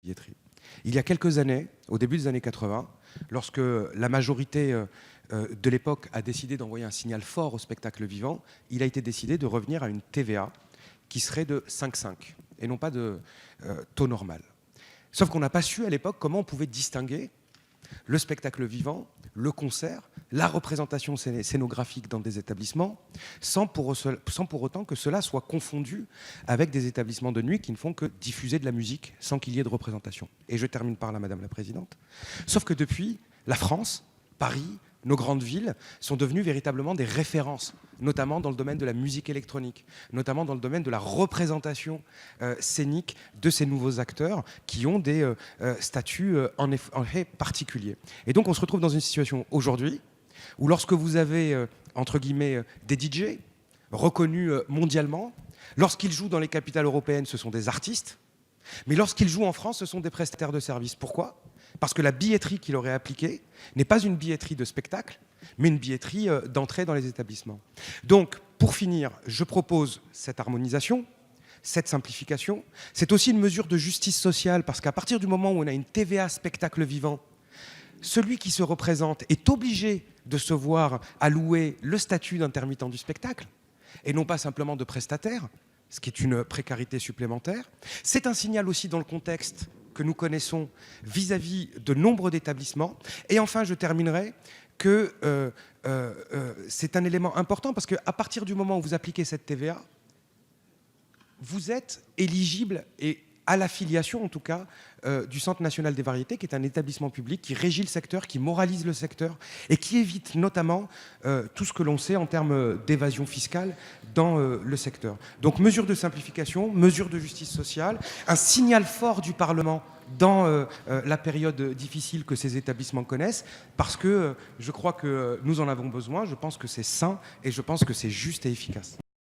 billetterie. Il y a quelques années, au début des années 80, lorsque la majorité de l'époque a décidé d'envoyer un signal fort au spectacle vivant, il a été décidé de revenir à une TVA qui serait de 5,5 et non pas de taux normal. Sauf qu'on n'a pas su à l'époque comment on pouvait distinguer le spectacle vivant, le concert, la représentation scénographique dans des établissements, sans pour autant que cela soit confondu avec des établissements de nuit qui ne font que diffuser de la musique sans qu'il y ait de représentation. Et je termine par là, Madame la Présidente. Sauf que depuis, la France, Paris, nos grandes villes sont devenues véritablement des références, notamment dans le domaine de la musique électronique, notamment dans le domaine de la représentation scénique de ces nouveaux acteurs qui ont des statuts en effet particuliers. Et donc on se retrouve dans une situation aujourd'hui où lorsque vous avez, entre guillemets, des DJ reconnus mondialement, lorsqu'ils jouent dans les capitales européennes, ce sont des artistes, mais lorsqu'ils jouent en France, ce sont des prestataires de services. Pourquoi ? Parce que la billetterie qu'il aurait appliquée n'est pas une billetterie de spectacle, mais une billetterie d'entrée dans les établissements. Donc, pour finir, je propose cette harmonisation, cette simplification. C'est aussi une mesure de justice sociale, parce qu'à partir du moment où on a une TVA spectacle vivant, celui qui se représente est obligé de se voir allouer le statut d'intermittent du spectacle, et non pas simplement de prestataire, ce qui est une précarité supplémentaire. C'est un signal aussi dans le contexte que nous connaissons vis-à-vis de nombre d'établissements. Et enfin, je terminerai que c'est un élément important parce qu'à partir du moment où vous appliquez cette TVA, vous êtes éligible et à l'affiliation, en tout cas, du Centre national des variétés, qui est un établissement public qui régit le secteur, qui moralise le secteur et qui évite notamment tout ce que l'on sait en termes d'évasion fiscale dans le secteur. Donc, mesure de simplification, mesure de justice sociale, un signal fort du Parlement dans la période difficile que ces établissements connaissent, parce que je crois que nous en avons besoin, je pense que c'est sain et je pense que c'est juste et efficace.